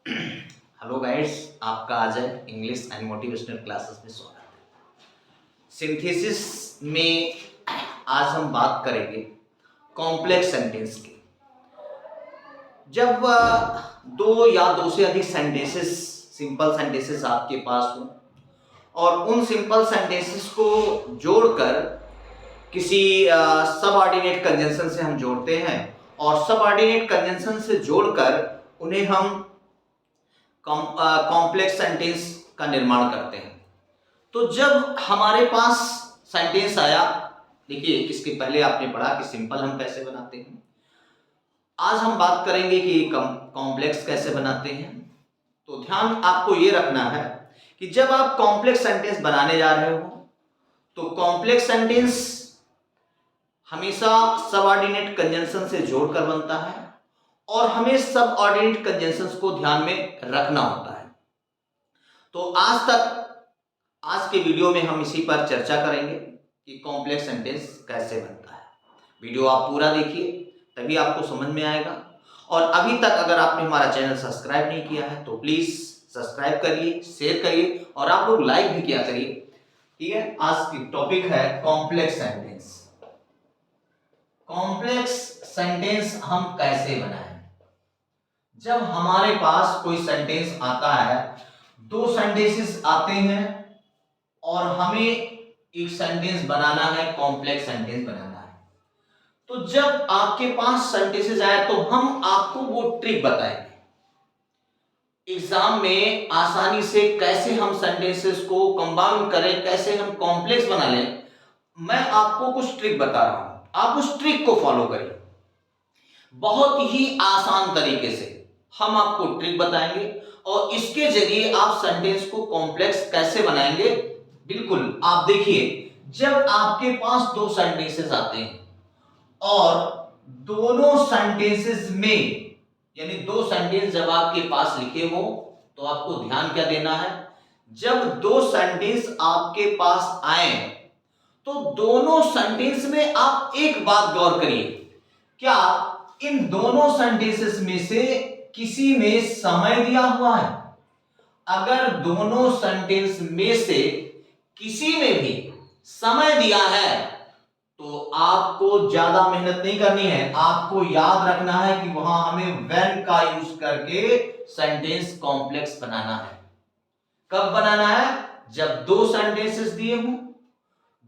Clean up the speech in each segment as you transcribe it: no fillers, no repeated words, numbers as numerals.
Hello guides, आपका आज English and motivational classes में स्वागत है। सिंथेसिस में आज हम बात करेंगे कॉम्प्लेक्स सेंटेंस की। जब दो या दो से अधिक सेंटेंसेस, सिंपल सेंटेंसेस आपके पास हो और उन सिंपल सेंटेंसेस को जोड़कर किसी सबऑर्डिनेट कंजंक्शन से हम जोड़ते हैं और सबऑर्डिनेट कंजंक्शन से जोड़कर उन्हें हम कॉम्प्लेक्स सेंटेंस का निर्माण करते हैं। तो जब हमारे पास सेंटेंस आया, देखिए इसके पहले आपने पढ़ा कि सिंपल हम कैसे बनाते हैं। आज हम बात करेंगे कि कॉम्प्लेक्स कैसे बनाते हैं। तो ध्यान आपको ये रखना है कि जब आप कॉम्प्लेक्स सेंटेंस बनाने जा रहे हो तो कॉम्प्लेक्स सेंटेंस हमेशा सबऑर्डिनेट कंजंक्शन से जोड़कर बनता है और हमें सबऑर्डिनेट कंजंक्शंस को ध्यान में रखना होता है। तो आज के वीडियो में हम इसी पर चर्चा करेंगे कि कॉम्प्लेक्स सेंटेंस कैसे बनता है। वीडियो आप पूरा देखिए, तभी आपको समझ में आएगा। और अभी तक अगर आपने हमारा चैनल सब्सक्राइब नहीं किया है तो प्लीज सब्सक्राइब करिए, शेयर करिए और आप लोग लाइक भी किया करिए। ठीक है, आज की टॉपिक है कॉम्प्लेक्स सेंटेंस। कॉम्प्लेक्स सेंटेंस हम कैसे बनाएं? जब हमारे पास कोई सेंटेंस आता है, दो सेंटेंसेस आते हैं और हमें एक सेंटेंस बनाना है, कॉम्प्लेक्स सेंटेंस बनाना है। तो जब आपके पास सेंटेंसेस आए तो हम आपको वो ट्रिक बताएंगे एग्जाम में आसानी से कैसे हम सेंटेंसेस को कंबाइन करें, कैसे हम कॉम्प्लेक्स बना लें। मैं आपको कुछ ट्रिक बता रहा हूं, आप उस ट्रिक को फॉलो करिए। बहुत ही आसान तरीके से हम आपको ट्रिक बताएंगे और इसके जरिए आप सेंटेंस को कॉम्प्लेक्स कैसे बनाएंगे। बिल्कुल, आप देखिए, जब आपके पास दो सेंटेंसेस आते हैं और दोनों सेंटेंसेस में, यानी दो सेंटेंस जब आपके पास लिखे हो तो आपको ध्यान क्या देना है। जब दो सेंटेंस आपके पास आए तो दोनों सेंटेंस में आप एक बात गौर करिए, क्या इन दोनों सेंटेंसेस में से किसी में समय दिया हुआ है? अगर दोनों सेंटेंस में से किसी में भी समय दिया है तो आपको ज्यादा मेहनत नहीं करनी है। आपको याद रखना है कि वहां हमें व्हेन का यूज करके सेंटेंस कॉम्प्लेक्स बनाना है। कब बनाना है? जब दो सेंटेंसेस दिए हों,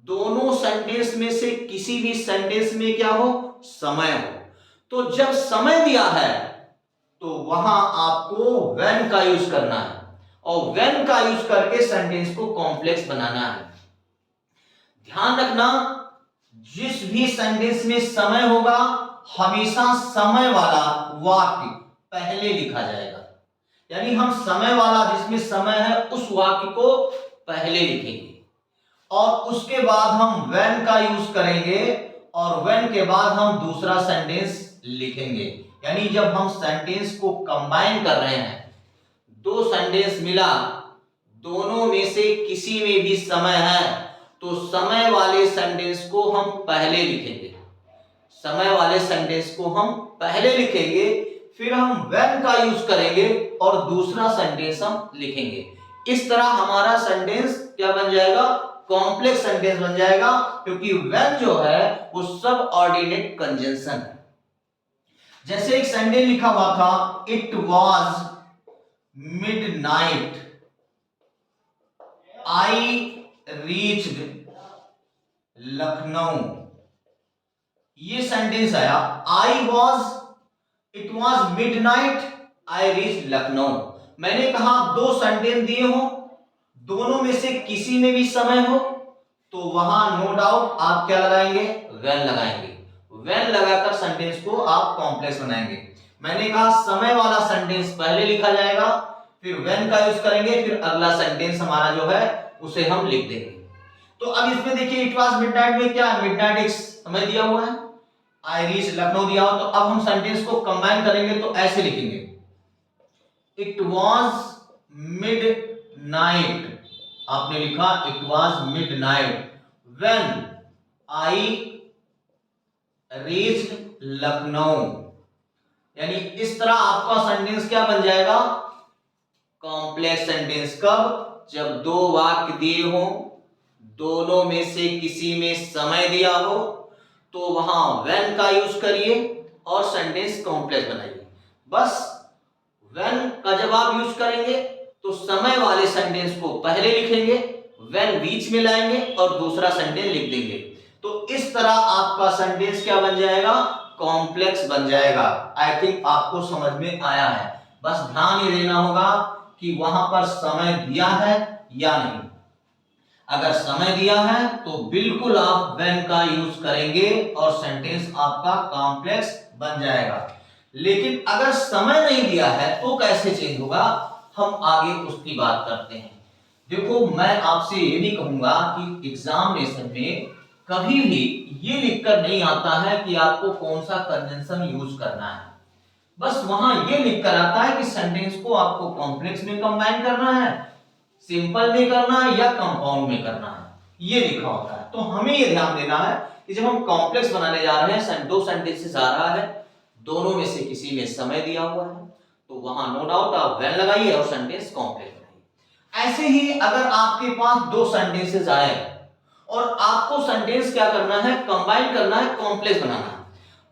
दोनों सेंटेंस में से किसी भी सेंटेंस में क्या हो, समय हो। तो जब समय दिया है तो वहां आपको व्हेन का यूज करना है और व्हेन का यूज करके सेंटेंस को कॉम्प्लेक्स बनाना है। ध्यान रखना, जिस भी सेंटेंस में समय होगा हमेशा समय वाला वाक्य पहले लिखा जाएगा। यानी हम समय वाला, जिसमें समय है, उस वाक्य को पहले लिखेंगे और उसके बाद हम व्हेन का यूज करेंगे और व्हेन के बाद हम दूसरा सेंटेंस लिखेंगे। यानी जब हम सेंटेंस को कंबाइन कर रहे हैं, दो सेंटेंस मिला, दोनों में से किसी में भी समय है तो समय वाले सेंटेंस को हम पहले लिखेंगे। समय वाले सेंटेंस को हम पहले लिखेंगे, फिर हम व्हेन का यूज करेंगे और दूसरा सेंटेंस हम लिखेंगे। इस तरह हमारा सेंटेंस क्या बन जाएगा? कॉम्प्लेक्स सेंटेंस बन जाएगा, क्योंकि व्हेन जो है वो सबऑर्डिनेट कंजंक्शन है। जैसे एक सेंटेंस लिखा हुआ था, it was midnight I reached Lucknow. ये सेंटेंस आया, it was midnight I reached Lucknow. मैंने कहा दो सेंटेंस दिए हो, दोनों में से किसी में भी समय हो तो वहां नो डाउट आप क्या लगाएंगे? व्हेन लगाएंगे। व्हेन लगाकर सेंटेंस को आप कॉम्प्लेक्स बनाएंगे। मैंने कहा समय वाला सेंटेंस पहले लिखा जाएगा, फिर व्हेन का यूज करेंगे, फिर अगला सेंटेंस हमारा जो है उसे हम लिख देंगे। तो अब इसमें देखिए, इट वाज मिडनाइट में क्या है? मिडनाइट एक समय दिया हुआ है, आई रीच लखनऊ दिया हो। तो अब हम सेंटेंस को कंबाइन करेंगे तो ऐसे लिखेंगे, इट वाज मिडनाइट। आपने लिखा it was midnight when I reached Lucknow. यानी इस तरह आपका सेंटेंस क्या बन जाएगा? कॉम्प्लेक्स सेंटेंस कब? जब दो वाक्य दिए हो, दोनों में से किसी में समय दिया हो, तो वहां व्हेन का यूज करिए और सेंटेंस कॉम्प्लेक्स बनाइए। बस व्हेन का जब आप यूज करेंगे तो समय वाले सेंटेंस को पहले लिखेंगे, व्हेन बीच में लाएंगे और दूसरा सेंटेंस लिख देंगे। तो इस तरह आपका सेंटेंस क्या बन जाएगा? कॉम्प्लेक्स बन जाएगा। आई थिंक आपको समझ में आया है। बस ध्यान ये देना होगा कि वहां पर समय दिया है या नहीं। अगर समय दिया है तो बिल्कुल आप व्हेन का यूज करेंगे और सेंटेंस आपका कॉम्प्लेक्स बन जाएगा। लेकिन अगर समय नहीं दिया है तो कैसे चेंज होगा, हम आगे उसकी बात करते हैं। देखो, मैं आपसे ये नहीं कहूंगा कि एग्जामिनेशन में कभी भी ये लिखकर नहीं आता है कि आपको कौन सा कंजंक्शन यूज करना है। बस वहां ये लिखकर आता है कि सेंटेंस को आपको कॉम्प्लेक्स में कंबाइन करना है, सिंपल में करना है या कंपाउंड में करना है, ये लिखा होता है। तो हमें ये ध्यान देना है कि जब हम कॉम्प्लेक्स बनाने जा रहे हैं, दो सेंटेंसेस आ रहा है, दोनों में से किसी में समय दिया हुआ है, तो वहां नो डाउट आप व्हेन लगाइए और सेंटेंस कॉम्प्लेक्स बनाइए। ऐसे ही अगर आपके पास दो सेंटेंसेस आए और आपको सेंटेंस क्या करना है? कंबाइन करना है, कॉम्प्लेक्स बनाना है।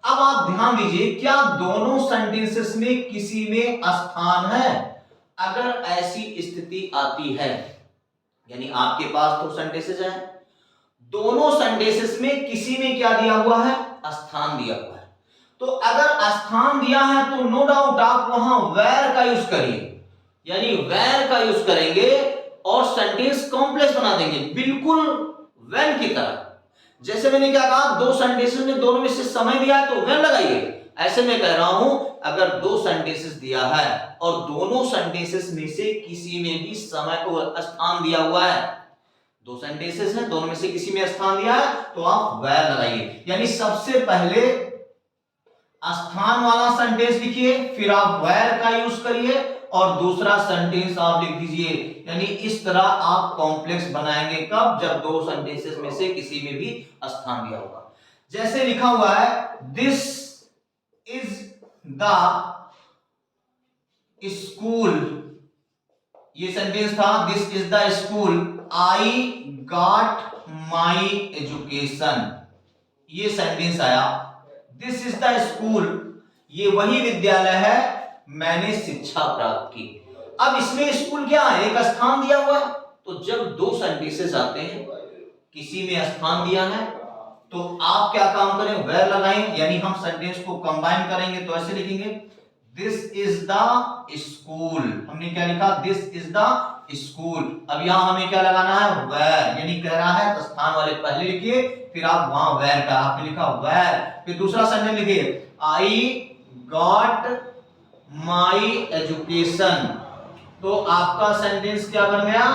अब आप ध्यान दीजिए, क्या दोनों सेंटेंसेस में किसी में स्थान है? अगर ऐसी स्थिति आती है, यानी आपके पास दो सेंटेंसेस हैं, दोनों सेंटेंसेस में किसी में क्या दिया हुआ है? स्थान दिया हुआ है। तो अगर स्थान दिया है तो नो डाउट आप वहां वेयर का यूज करिए, यानी वेयर का यूज करेंगे और सेंटेंस कॉम्प्लेक्स बना देंगे, बिल्कुल व्हेन की तरह। जैसे मैंने क्या कहा, दो सेंटेंसेस में दोनों में से समय दिया है तो व्हेन लगाइए। ऐसे मैं कह रहा हूं, अगर दो सेंटेंसेस दिया है और दोनों सेंटेंसेस में से किसी में भी समय को स्थान दिया हुआ है, दो सेंटेंसेस हैं, दोनों में से किसी में स्थान दिया है तो आप वेयर लगाइए। यानी सबसे पहले स्थान वाला सेंटेंस लिखिए, फिर आप वेयर का यूज करिए और दूसरा सेंटेंस आप लिख दीजिए। यानी इस तरह आप कॉम्प्लेक्स बनाएंगे कब? जब दो सेंटेंसेस में से किसी में भी स्थान दिया होगा। जैसे लिखा हुआ है, दिस इज द स्कूल, ये सेंटेंस था, this is the school I got my education, ये सेंटेंस आया। दिस इज द स्कूल, ये वही विद्यालय है, मैंने शिक्षा प्राप्त की। अब इसमें स्कूल क्या है? एक स्थान दिया हुआ है। तो जब दो सेंटेंसेस आते हैं, किसी में स्थान दिया है, तो आप क्या काम करें? वेयर लगाएं, यानी हम सेंटेंस को कंबाइन करेंगे तो ऐसे लिखेंगे, दिस इज द स्कूल। हमने क्या लिखा? This is the school. अब यहां हमें क्या लगाना है? वेयर, यानी कह रहा है तो स्थान वाले पहले लिखिए, फिर आप वहां वेयर का आपने लिखा वेयर। फिर दूसरा सेंटेंस लिखिए, आई गॉट माई एजुकेशन। तो आपका सेंटेंस क्या बन गया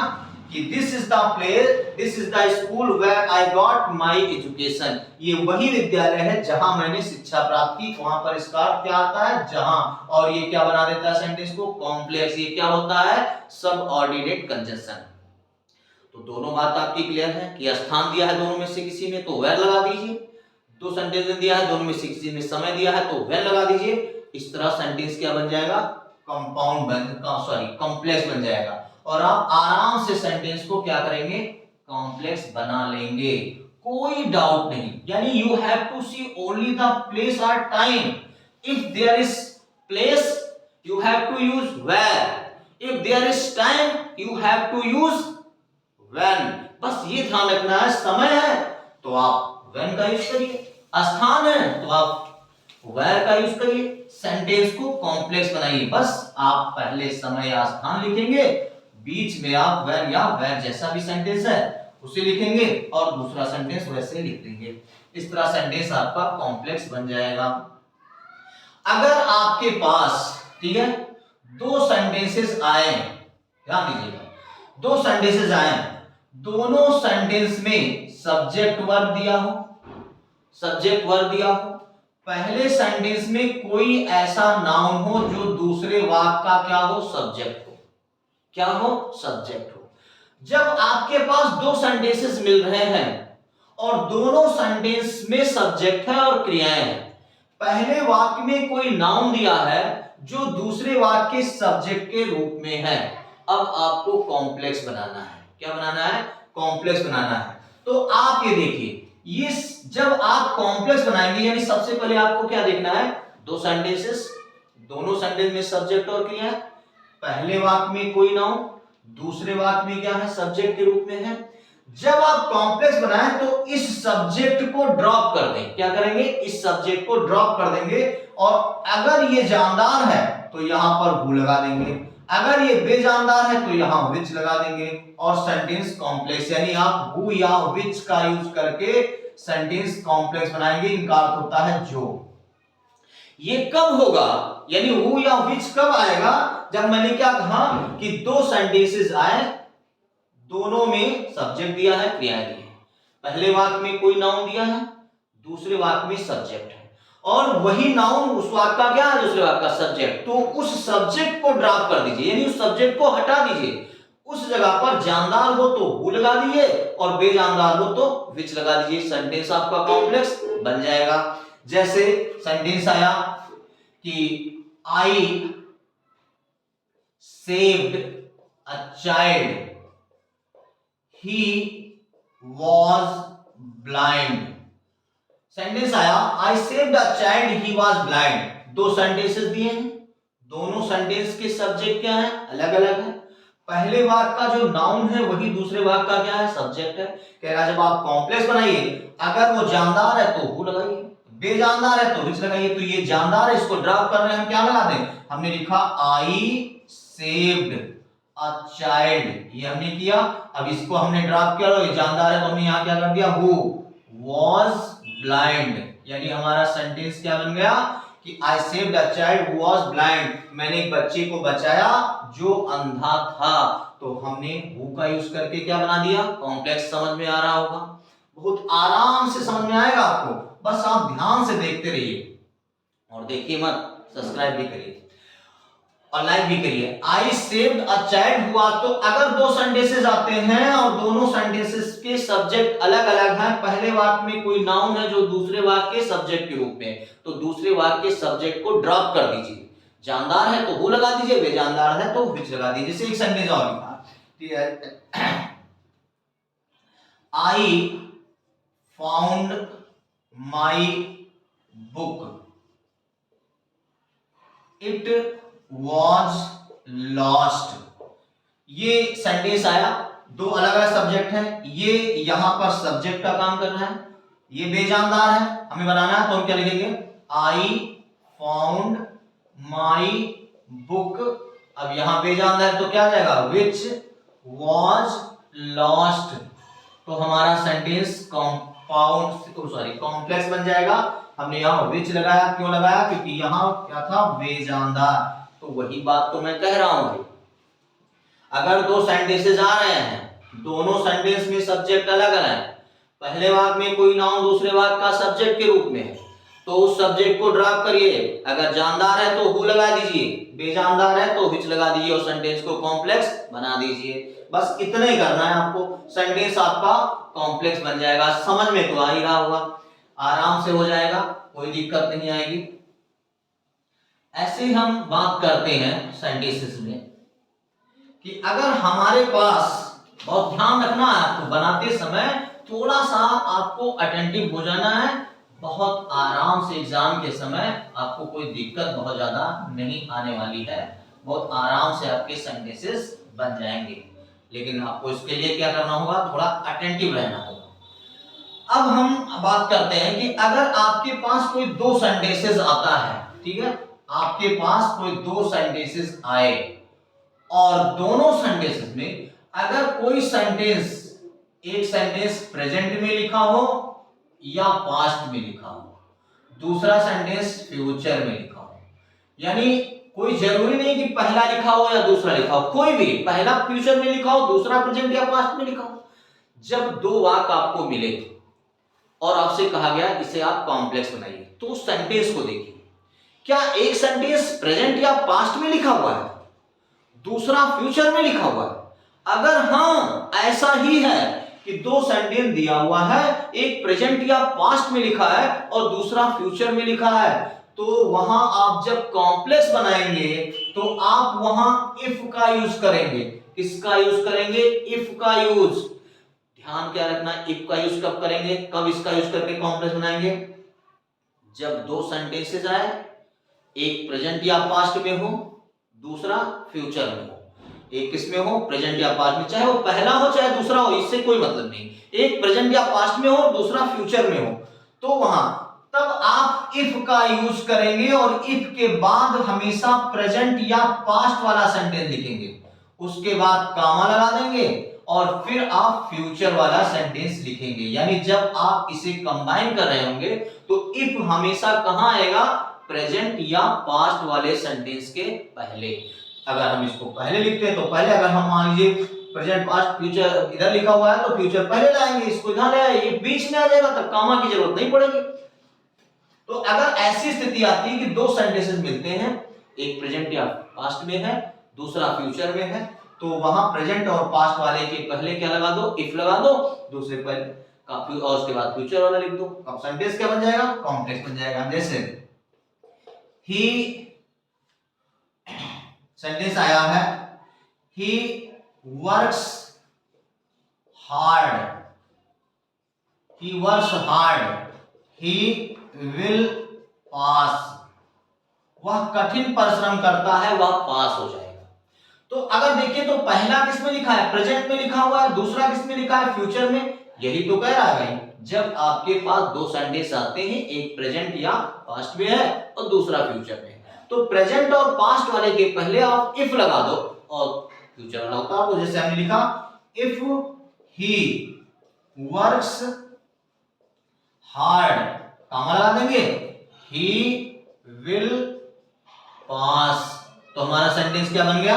कि this is the place, this is the school where I got my education. ये वही विद्यालय है जहां मैंने शिक्षा प्राप्त की। वहां पर इसका अर्थ क्या आता है? जहां। और ये क्या बना देता है सेंटेंस को? कॉम्प्लेक्स। ये क्या होता है? Subordinate conjunction. तो दोनों बात आपकी क्लियर है कि स्थान दिया है दोनों में से किसी में तो वेयर लगा दीजिए, दो सेंटेंस दिया है दोनों में से किसी में समय दिया है तो वेयर लगा दीजिए। इस तरह सेंटेंस क्या बन जाएगा? कंपाउंड कॉम्प्लेक्स बन जाएगा और आप आराम से सेंटेंस को क्या करेंगे? कॉम्प्लेक्स बना लेंगे, कोई डाउट नहीं। यानी you have to see only the place और time. If there is place you have to use where, if there is time you have to use when. बस ये ध्यान रखना है, समय है तो आप व्हेन का यूज करिए, स्थान है तो आप वेयर का यूज करिए, सेंटेंस को कॉम्प्लेक्स बनाइए। बस आप पहले समय या स्थान लिखेंगे, बीच में आप व्हेन या वेयर जैसा भी सेंटेंस है उसे लिखेंगे और दूसरा सेंटेंस वैसे लिख देंगे। इस तरह सेंटेंस आपका कॉम्प्लेक्स बन जाएगा। अगर आपके पास, ठीक है, दो सेंटेंसेस आए, ध्यान दीजिएगा, दो सेंटेंसेस आए, दोनों सेंटेंस में सब्जेक्ट वर्ब दिया हो, सब्जेक्ट वर्ब दिया हो, पहले सेंटेंस में कोई ऐसा नाउन हो जो दूसरे वाक्य का क्या हो? सब्जेक्ट हो। क्या हो? सब्जेक्ट हो। जब आपके पास दो सेंटेंसेस मिल रहे हैं और दोनों सेंटेंस में सब्जेक्ट है और क्रियाएं हैं, पहले वाक्य में कोई नाउन दिया है जो दूसरे वाक्य के सब्जेक्ट के रूप में है, अब आपको कॉम्प्लेक्स बनाना है। क्या बनाना है? कॉम्प्लेक्स बनाना है। तो आप ये देखिए, ये जब आप कॉम्प्लेक्स बनाएंगे यानी सबसे पहले आपको क्या देखना है? दो सेंटेंसेस, दोनों सेंटेंस में सब्जेक्ट और क्रिया है। पहले वाक्य में कोई नाउन, दूसरे वाक्य में क्या है? सब्जेक्ट के रूप में है। जब आप कॉम्प्लेक्स बनाएं तो इस सब्जेक्ट को ड्रॉप कर दें। क्या करेंगे? इस सब्जेक्ट को ड्रॉप कर देंगे, और अगर ये जानदार है तो यहां पर हु लगा देंगे, अगर ये बेजानदार है तो यहां विच लगा देंगे, और सेंटेंस कॉम्प्लेक्स यानी आप हु या विच का यूज करके सेंटेंस कॉम्प्लेक्स बनाएंगे। इनका अर्थ होता है जो। ये कब होगा यानी हु या विच कब आएगा? जब मैंने क्या कहा कि दो सेंटेंसेस आए, दोनों में सब्जेक्ट दिया है, क्रियाएं दी है। पहले वाक्य में कोई नाउन दिया है, दूसरे वाक्य में सब्जेक्ट है, और वही नाउन उस वाक्य का क्या है? दूसरे वाक्य का सब्जेक्ट। तो उस सब्जेक्ट को ड्रॉप कर दीजिए यानी उस सब्जेक्ट को हटा दीजिए। उस जगह पर जानदार हो तो हु लगा दीजिए और बेजानदार हो तो विच लगा दीजिए। सेंटेंस आपका कॉम्प्लेक्स बन जाएगा। जैसे सेंटेंस आया कि I saved a child, he was blind. Sentence आया I saved a child, he was blind. दो सेंटेंसेस दिए हैं, दोनों सेंटेंस के सब्जेक्ट क्या है? अलग अलग है। पहले वाक्य का जो नाउन है वही दूसरे वाक्य का क्या है? सब्जेक्ट है। कह रहा जब आप कॉम्प्लेक्स बनाइए, अगर वो जानदार है तो हु लगाइए, बेजानदार है तो विच लगाइए। तो ये जानदार है, इसको ड्रॉप कर रहे हैं, हम क्या लगा दें? हमने लिखा आई सेव्ड अ चाइल्ड, ये हमने किया। अब इसको हमने ड्रॉप किया, ये जानदार है तो हमने यहां क्या कर दिया? हु वॉज ब्लाइंड, यानी हमारा सेंटेंस क्या बन गया कि I saved a child who was blind. मैंने एक बच्चे को बचाया जो अंधा था। तो हमने हु का यूज करके क्या बना दिया? कॉम्प्लेक्स। समझ में आ रहा होगा, बहुत आराम से समझ में आएगा आपको, बस आप ध्यान से देखते रहिए और देखिए मत, सब्सक्राइब भी करिए और लाइक भी करिए। आई सेव्ड अ चाइल्ड हुआ, तो अगर दो सेंटेंसेस आते हैं और दोनों सेंटेंसेस के सब्जेक्ट अलग अलग हैं, पहले वाक्य में कोई नाउन है जो दूसरे वाक्य के सब्जेक्ट के रूप में, तो दूसरे वाक्य के सब्जेक्ट को ड्रॉप कर दीजिए। जानदार है तो हु लगा दीजिए, बेजानदार है तो विच लगा दीजिए। जैसे एक सेंटेंस और लिखा, ठीक है, I found my book, it was lost। ये सेंटेंस आया, दो अलग अलग सब्जेक्ट हैं, ये यहां पर सब्जेक्ट का काम कर रहा है, ये बेजानदार है, हमें बनाना है। तो हम क्या लिखेंगे? I found my book. अब यहां बेजानदार है तो क्या जाएगा? विच was lost। तो हमारा सेंटेंस कॉम्प्लेक्स बन जाएगा। हमने यहां विच लगाया, क्यों लगाया? क्योंकि यहां क्या था? बेजानदार। तो वही बात तो मैं कह रहा हूं, अगर दो सेंटेंसेस आ रहे हैं, दोनों सेंटेंस में सब्जेक्ट अलग अलग है, पहले वाक्य में कोई नाउन दूसरे वाक्य का सब्जेक्ट के रूप में है, तो उस सब्जेक्ट को ड्रॉप करिए। अगर जानदार है तो हु लगा दीजिए, बेजानदार है तो विच लगा दीजिए और सेंटेंस को कॉम्प्लेक्स बना दीजिए। बस इतना ही करना है आपको, सेंटेंस आपका कॉम्प्लेक्स बन जाएगा। समझ में तो आ ही रहा होगा, आराम से हो जाएगा, कोई दिक्कत नहीं आएगी। ऐसे हम बात करते हैं सेंटेंसेस में कि अगर हमारे पास, बहुत ध्यान रखना है आपको बनाते समय, थोड़ा सा आपको अटेंटिव हो जाना है, बहुत आराम से एग्जाम के समय आपको कोई दिक्कत बहुत ज्यादा नहीं आने वाली है, बहुत आराम से आपके सेंटेंसेस बन जाएंगे। लेकिन आपको इसके लिए क्या करना होगा? थोड़ा अटेंटिव रहना होगा। अब हम बात करते हैं कि अगर आपके पास कोई दो सेंटेंसेस आता है, ठीक है, आपके पास कोई दो सेंटेंसेस आए और दोनों सेंटेंसेस में अगर कोई सेंटेंस, एक सेंटेंस प्रेजेंट में लिखा हो या पास्ट में लिखा हो, दूसरा सेंटेंस फ्यूचर में लिखा हो, यानी कोई जरूरी नहीं कि पहला लिखा हो या दूसरा लिखा हो, कोई भी, पहला फ्यूचर में लिखा हो, दूसरा प्रेजेंट या पास्ट में लिखा हो। जब दो वाक्य आपको मिले और आपसे कहा गया इसे आप कॉम्प्लेक्स बनाइए, तो उस सेंटेंस को देखिए, क्या एक सेंटेंस प्रेजेंट या पास्ट में लिखा हुआ है, दूसरा फ्यूचर में लिखा हुआ है? अगर हां ऐसा ही है कि दो सेंटेंस दिया हुआ है, एक प्रेजेंट या पास्ट में लिखा है और दूसरा फ्यूचर में लिखा है, तो तो वहां आप जब कॉम्प्लेक्स बनाएंगे तो आप वहां इफ का यूज करेंगे। किसका यूज करेंगे? इफ का यूज। ध्यान क्या रखना, इफ का यूज कब करेंगे, कब इसका यूज करके कॉम्प्लेक्स बनाएंगे? जब दो सेंटेंसेस आए, एक प्रेजेंट या पास्ट में हो, दूसरा फ्यूचर में हो। एक किसमें हो? प्रेजेंट या पास्ट में, चाहे वो पहला हो चाहे दूसरा हो, इससे कोई मतलब नहीं। एक प्रेजेंट या पास्ट में हो, दूसरा फ्यूचर में हो, तो वहां तब आप इफ का यूज करेंगे और इफ के बाद हमेशा प्रेजेंट या पास्ट वाला सेंटेंस लिखेंगे, उसके बाद कॉमा लगा देंगे और फिर आप फ्यूचर वाला सेंटेंस लिखेंगे। यानी जब आप इसे कंबाइन कर रहे होंगे तो इफ हमेशा कहां आएगा? प्रेजेंट या पास्ट वाले सेंटेंस के पहले। अगर हम इसको पहले लिखते हैं तो पहले, अगर हम मान लीजिए प्रेजेंट पास्ट फ्यूचर इधर लिखा हुआ है तो फ्यूचर पहले लाएंगे, इसको इधर ले आए, ये बीच में आ जाएगा, तब कॉमा की जरूरत नहीं पड़ेगी। तो अगर ऐसी स्थिति आती है कि दो सेंटेंसेस मिलते हैं, एक प्रेजेंट या पास्ट में है, दूसरा फ्यूचर में है, तो वहां प्रेजेंट और पास्ट वाले के पहले क्या लगा दो? इफ लगा दो, दूसरे पहले काफी, और उसके बाद फ्यूचर वाला लिख दो। अब सेंटेंस क्या बन जाएगा? कॉम्प्लेक्स बन जाएगा। जैसे ही, सेंटेंस आया है he works hard, he works hard, he will pass. वह कठिन परिश्रम करता है, वह पास हो जाएगा। तो अगर देखिए तो पहला किसमें लिखा है? प्रेजेंट में लिखा हुआ है, दूसरा किसमें लिखा है? फ्यूचर में। यही तो कह रहा है भाई, जब आपके पास दो सेंटेंस आते हैं, एक प्रेजेंट या पास्ट में है और दूसरा फ्यूचर में है, तो प्रेजेंट और पास्ट वाले के पहले आप इफ लगा दो और फ्यूचर वाला उतार दो। जैसे हमने लिखा if he works hard, comma लगा देंगे, ही विल पास। तो हमारा सेंटेंस क्या बन गया?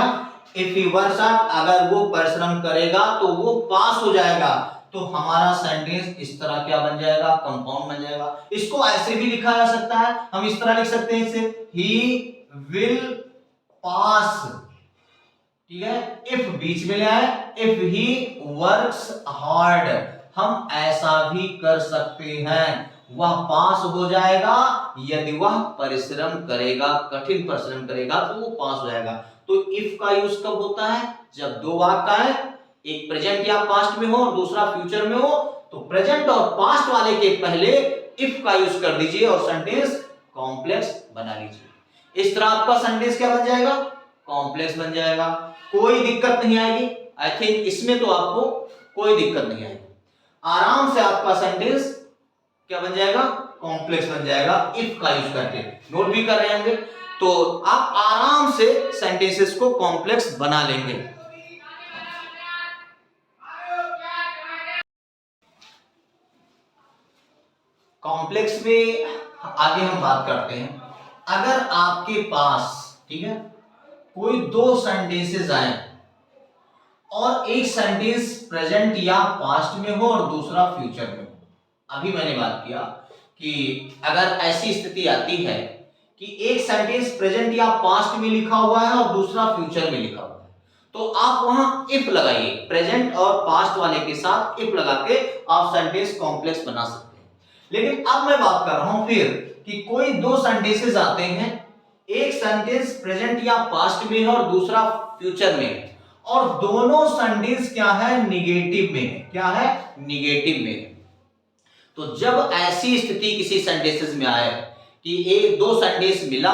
इफ ही वर्क्स हार्ड, अगर वो परिश्रम करेगा तो वो पास हो जाएगा। तो हमारा सेंटेंस इस तरह क्या बन जाएगा? कंपाउंड बन जाएगा। इसको ऐसे भी लिखा जा सकता है, हम इस तरह लिख सकते हैं इसे, ही विल पास, ठीक है। इफ बीच में ले आए, इफ ही वर्क्स हार्ड, हम ऐसा भी कर सकते हैं, वह पास हो जाएगा यदि वह परिश्रम करेगा, कठिन परिश्रम करेगा तो वो पास हो जाएगा। तो इफ का यूज कब होता है? जब दो वाक्य है, एक प्रेजेंट या पास्ट में हो और दूसरा फ्यूचर में हो, तो प्रेजेंट और पास्ट वाले के पहले इफ का यूज कर दीजिए और सेंटेंस कॉम्प्लेक्स बना लीजिए। इस तरह आपका सेंटेंस क्या बन जाएगा? कॉम्प्लेक्स बन जाएगा। कोई दिक्कत नहीं आएगी। आई थिंक इसमें तो आपको कोई दिक्कत नहीं आएगी, आराम से आपका सेंटेंस क्या बन जाएगा? कॉम्प्लेक्स बन जाएगा इफ का यूज करके। नोट भी कर रहे होंगे तो आप आराम से सेंटेंसेस को कॉम्प्लेक्स बना लेंगे। कॉम्प्लेक्स में आगे हम बात करते हैं। अगर आपके पास, ठीक है, कोई दो सेंटेंसेस आए और एक सेंटेंस प्रेजेंट या पास्ट में हो और दूसरा फ्यूचर में हो। अभी मैंने बात किया कि अगर ऐसी स्थिति आती है कि एक सेंटेंस प्रेजेंट या पास्ट में लिखा हुआ है और दूसरा फ्यूचर में लिखा हुआ है, तो आप वहां इफ लगाइए, प्रेजेंट और पास्ट वाले के साथ इफ लगा के आप सेंटेंस कॉम्प्लेक्स बना सकते हैं। लेकिन अब मैं बात कर रहा हूं फिर कि कोई दो सेंटेंसेस आते हैं, एक सेंटेंस प्रेजेंट या पास्ट में है और दूसरा फ्यूचर में है, और दोनों सेंटेंस क्या है? निगेटिव में है। क्या है? निगेटिव में है। तो जब ऐसी स्थिति किसी सेंटेंसेस में आए कि एक दो सेंटेंस मिला,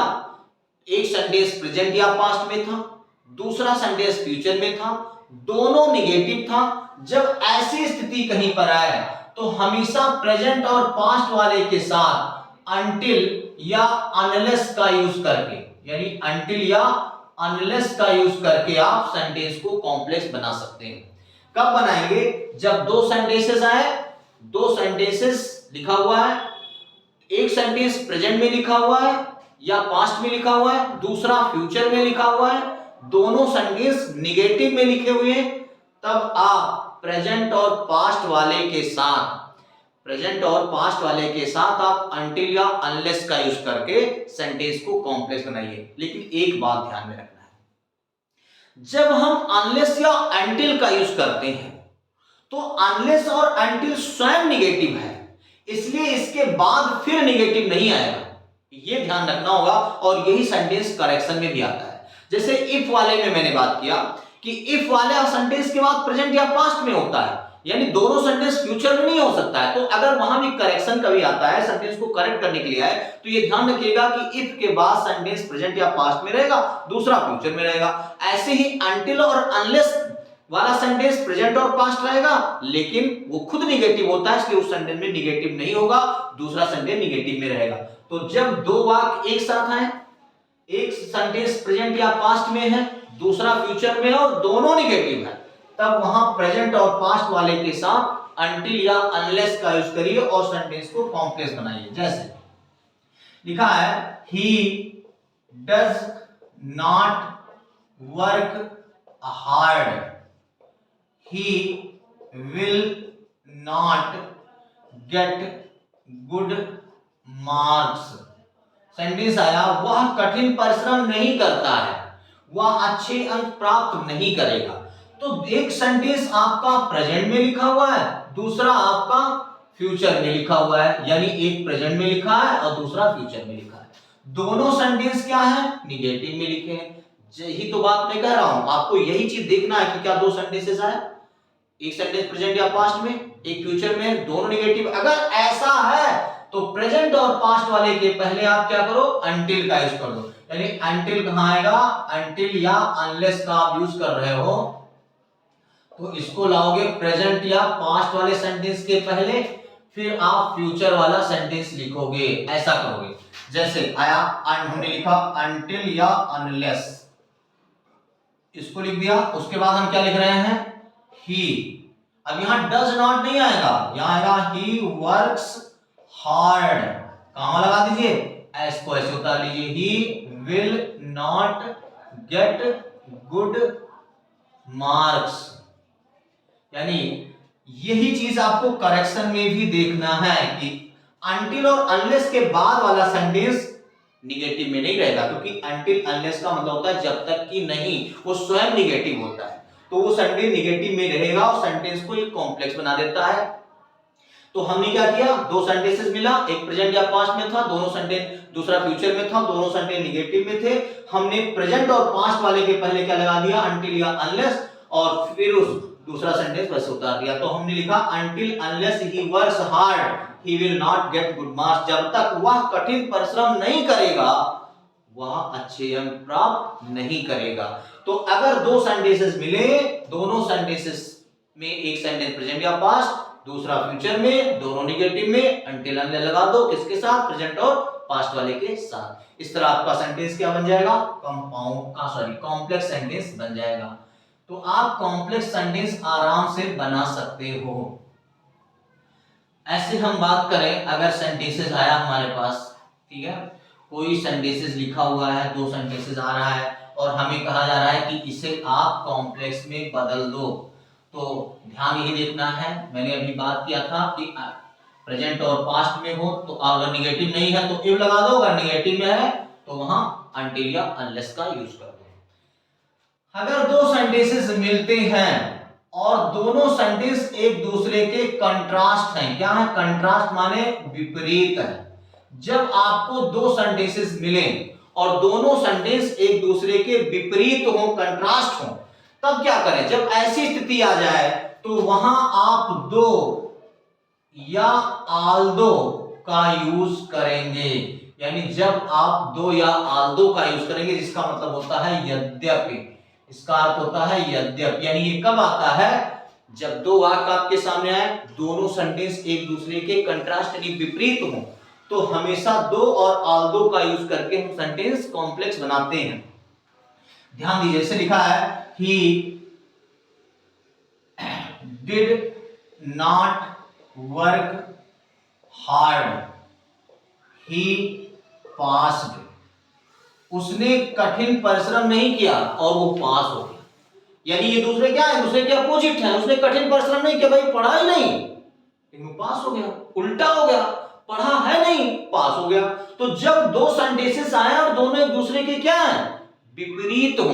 एक सेंटेंस प्रेजेंट या पास्ट में था, दूसरा सेंटेंस फ्यूचर में था, दोनों निगेटिव था, जब ऐसी स्थिति कहीं पर आए तो हमेशा प्रेजेंट और पास्ट वाले के साथ until या unless का यूज करके, यानी until या unless का यूज करके आप सेंटेंस को कॉम्प्लेक्स बना सकते हैं। कब बनाएंगे? जब दो सेंटेंसेस आए, दो सेंटेंसेस लिखा हुआ है, एक सेंटेंस प्रेजेंट में लिखा हुआ है या पास्ट में लिखा हुआ है, दूसरा फ्यूचर में लिखा हुआ है, दोनों सेंटेंस निगेटिव में लिखे हुए हैं, तब आप प्रेजेंट और पास्ट वाले के साथ, प्रेजेंट और पास्ट वाले के साथ आप until या unless का यूज करके सेंटेंस को कॉम्प्लेक्स बनाइए। लेकिन एक बात ध्यान में रखना है, जब हम unless या until का यूज करते हैं तो unless और until स्वयं निगेटिव है, इसलिए इसके बाद फिर निगेटिव नहीं आएगा। ये ध्यान रखना होगा और यही सेंटेंस करेक्शन में भी आता है। जैसे इफ वाले में मैंने बात किया कि इफ वाला सेंटेंस के बाद प्रेजेंट या पास्ट में होता है, यानी दोनों सेंटेंस फ्यूचर में नहीं हो सकता है। तो अगर वहां भी करेक्शन कभी आता है, सेंटेंस को करेक्ट करने के लिए आए, तो ये ध्यान रखिएगा कि इफ के बाद सेंटेंस प्रेजेंट या पास्ट में रहेगा, दूसरा फ्यूचर में रहेगा। ऐसे ही अनटिल और अनलेस वाला सेंटेंस प्रेजेंट और पास्ट रहेगा, लेकिन वो खुद निगेटिव होता है, इसलिए उस सेंटेंस में निगेटिव नहीं होगा, दूसरा सेंटेंस निगेटिव में रहेगा। तो जब दो वाक्य एक साथ आए, एक सेंटेंस प्रेजेंट या पास्ट में है, दूसरा फ्यूचर में है और दोनों निगेटिव है, तब वहां प्रेजेंट और पास्ट वाले के साथ अनटिल या अनलेस का यूज करिए और सेंटेंस को कॉम्प्लेक्स बनाइए। जैसे लिखा है he does not work hard, he will not get good marks। Sentence आया वह कठिन परिश्रम नहीं करता है, वह अच्छे अंक प्राप्त नहीं करेगा। तो एक सेंटेंस आपका प्रेजेंट में लिखा हुआ है, दूसरा आपका फ्यूचर में लिखा हुआ है, यानी एक प्रेजेंट में लिखा है और दूसरा फ्यूचर में लिखा है। दोनों सेंटेंस क्या है, निगेटिव में लिखे हैं। यही तो बात मैं कह रहा हूं, आपको यही चीज देखना है कि क्या दो सेंटेंसेस आए, एक सेंटेंस प्रेजेंट या पास्ट में, एक फ्यूचर में, दोनों निगेटिव। अगर ऐसा है तो प्रेजेंट और पास्ट वाले के पहले आप क्या करो, अनटिल का यूज कर दो। यानी अनटिल कहां आएगा, अनटिल या अनलेस का आप यूज कर रहे हो तो इसको लाओगे प्रेजेंट या पास्ट वाले सेंटेंस के पहले, फिर आप फ्यूचर वाला सेंटेंस लिखोगे, ऐसा करोगे। जैसे आया हमने लिखा अनटिल या अनलेस, इसको लिख दिया। उसके बाद हम क्या लिख रहे हैं, ही। अब यहां डज नॉट नहीं आएगा, यहां आएगा ही वर्क्स हार्ड, कहां लगा दीजिए, एस को ऐसे उतार लीजिए, he will not gate good marks. यानी यही चीज आपको करेक्शन में भी देखना है कि अनटिल और अनलेस के बाद वाला सेंटेंस निगेटिव में नहीं रहेगा, क्योंकि अनटिल अनलेस का मतलब होता है जब तक कि नहीं, वो स्वयं निगेटिव होता है, तो वो सेंटेंस निगेटिव में रहेगा और सेंटेंस को एक कॉम्प्लेक्स बना देता है। तो हमने क्या किया, दो सेंटेंसेस मिला, एक प्रेजेंट या पास्ट में था, दोनों सेंटेंस, दूसरा फ्यूचर में था, दोनों सेंटेंस निगेटिव में थे। हमने प्रेजेंट और पास्ट वाले के पहले क्या लगा दिया, अनटिल या अनलेस, और फिर उस दूसरा सेंटेंस वैसे उतार दिया। तो हमने लिखा until unless he works hard he will not gate good marks. जब तक वह कठिन परिश्रम नहीं करेगा वह अच्छे अंक प्राप्त नहीं करेगा। तो अगर दो सेंटेंसेस मिले, दोनों सेंटेंसेस में एक सेंटेंस प्रेजेंट या पास्ट, दूसरा फ्यूचर में, दोनों निगेटिव में, अनटिल अनलेस लगा दो, किसके साथ, प्रेजेंट और पास्ट वाले के साथ। इस तरह आपका सेंटेंस क्या बन जाएगा, कॉम्प्लेक्स सेंटेंस बन जाएगा। तो आप कॉम्प्लेक्स सेंटेंस आराम से बना सकते हो। ऐसे हम बात करें, अगर सेंटेंसेस आया हमारे पास, ठीक है, कोई सेंटेंसेस लिखा हुआ है, दो सेंटेंसेस आ रहा है और हमें कहा जा रहा है कि इसे आप कॉम्प्लेक्स में बदल दो, तो ध्यान यही देखना है, मैंने अभी बात किया था कि प्रेजेंट और पास्ट में हो तो अगर निगेटिव नहीं है तो इफ लगा दो, अगर निगेटिव में है तो वहां अनटिल या अनलेस का यूज कर दो। अगर दो सेंटेंसेस मिलते हैं और दोनों सेंटेंस एक दूसरे के कंट्रास्ट हैं, क्या है कंट्रास्ट, माने विपरीत है। जब आपको दो सेंटेंसेस मिले और दोनों सेंटेंस एक दूसरे के विपरीत हो, कंट्रास्ट हो, तब क्या करें, जब ऐसी स्थिति आ जाए तो वहां आप दो या आल्दो का यूज करेंगे। यानी जब आप दो या आल्दो का यूज करेंगे, जिसका मतलब होता है यद्यपि, इसका अर्थ होता है यद्यपि। यानी ये कब आता है, जब दो वाक्य आपके सामने आए, दोनों सेंटेंस एक दूसरे के कंट्रास्ट यानी विपरीत हो, तो हमेशा दो और आल्दो का यूज करके हम सेंटेंस कॉम्प्लेक्स बनाते हैं। ध्यान दीजिए, जैसे लिखा है he did not work hard, he passed। उसने कठिन परिश्रम नहीं किया और वो पास हो गया। यानी ये दूसरे क्या है, दूसरे के अपोजिट है। उसने कठिन परिश्रम नहीं किया, भाई पढ़ा ही नहीं, लेकिन पास हो गया। उल्टा हो गया, पढ़ा है नहीं, पास हो गया। तो जब दो सेंटेंसेस आए और दोनों एक दूसरे के क्या है, विपरीत हो,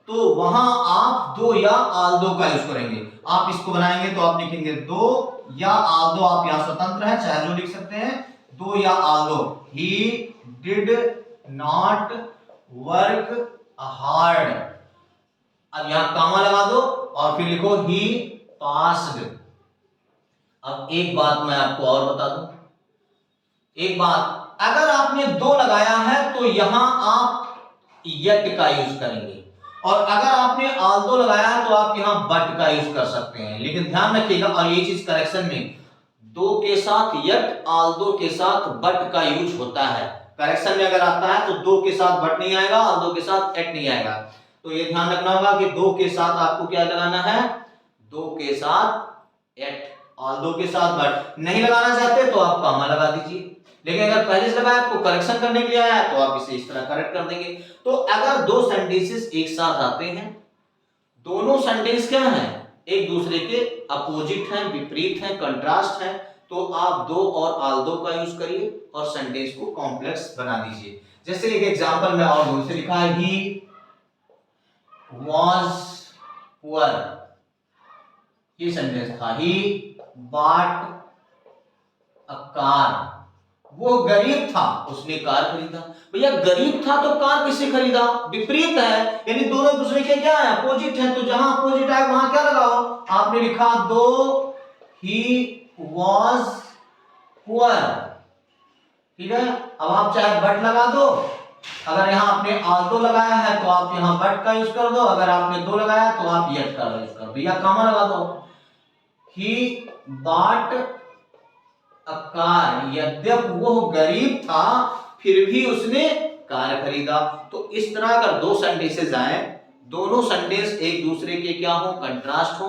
तो वहां आप दो या आल्दो का यूज करेंगे। आप इसको बनाएंगे तो आप लिखेंगे दो या आल्दो, आप यहां स्वतंत्र है, चाहे जो लिख सकते हैं। दो या although, he did not work hard. अब यहां कामा लगा दो और फिर लिखो ही पास्ड। अब एक बात मैं आपको और बता दूं, एक बात, अगर आपने दो लगाया है तो यहां आप यट का यूज करेंगे, और अगर आपने आल्दो लगाया है तो आप यहां बट का यूज कर सकते हैं। लेकिन ध्यान रखिएगा, और ये चीज करेक्शन में, दो के साथ यट, आल्दो के साथ बट का यूज होता है। करेक्शन में अगर आता है तो दो के साथ बट नहीं आएगा, आल्दो के साथ एट नहीं आएगा। तो ये ध्यान रखना होगा कि दो के साथ आपको क्या लगाना है, दो के साथ एट, आल्दो के साथ बट। नहीं लगाना चाहते तो आप कामा लगा दीजिए, लेकिन अगर पहले से लगाया आपको करेक्शन करने के लिए आया तो आप इसे इस तरह करेक्ट कर देंगे। तो अगर दो सेंटेंसेस एक साथ आते हैं, दोनों सेंटेंस क्या हैं, एक दूसरे के अपोजिट हैं, विपरीत हैं, कंट्रास्ट हैं, तो आप दो और आल्दो का यूज करिए और सेंटेंस को कॉम्प्लेक्स बना दीजिए। जैसे एक एग्जांपल में और दूर से लिखा है, ही was poor, ये सेंटेंस था, ही bought a car, वो गरीब था उसने कार खरीदा। भैया गरीब था तो कार किससे खरीदा, विपरीत है, यानी दोनों दूसरे के क्या है, अपोजिट है, तो जहां अपोजिट है वहां क्या लगाओ, आपने लिखा दो ही was poor, ठीक है। अब आप चाहे बट लगा दो, अगर यहां आपने आल्दो लगाया है तो आप यहां बट का यूज कर दो, अगर आपने दो लगाया तो आप यट का यूज कर दो, या कामा लगा दो, ही bought a car, यद्यप वो गरीब था फिर भी उसने कार खरीदा। तो इस तरह अगर दो सेंटेंसेस आए, दोनों सेंटेंस एक दूसरे के क्या हो, कंट्रास्ट हो,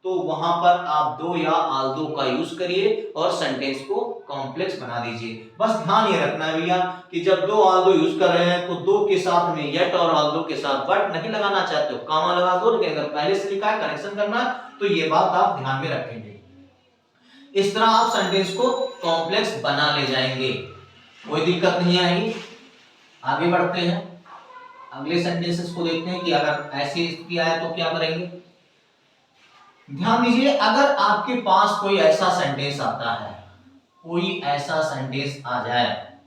तो वहां पर आप दो या आल्दो का यूज करिए और सेंटेंस को कॉम्प्लेक्स बना दीजिए। बस ध्यान ये रखना है भैया कि जब दो आल्दो यूज कर रहे हैं तो दो के साथ में यट और आल्दो के साथ बट नहीं लगाना चाहते हो, कामा लगा दो, लेकिन अगर पहले से लिखा है करेक्शन करना तो ये बात आप ध्यान में रखेंगे। इस तरह आप सेंटेंस को कॉम्प्लेक्स बना ले जाएंगे, कोई दिक्कत नहीं आएगी। आगे बढ़ते हैं, अगले सेंटेंसेस को देखते हैं कि अगर ऐसी स्थिति आए तो क्या करेंगे। ध्यान दीजिए, अगर आपके पास कोई ऐसा सेंटेंस आता है, कोई ऐसा सेंटेंस आ जाए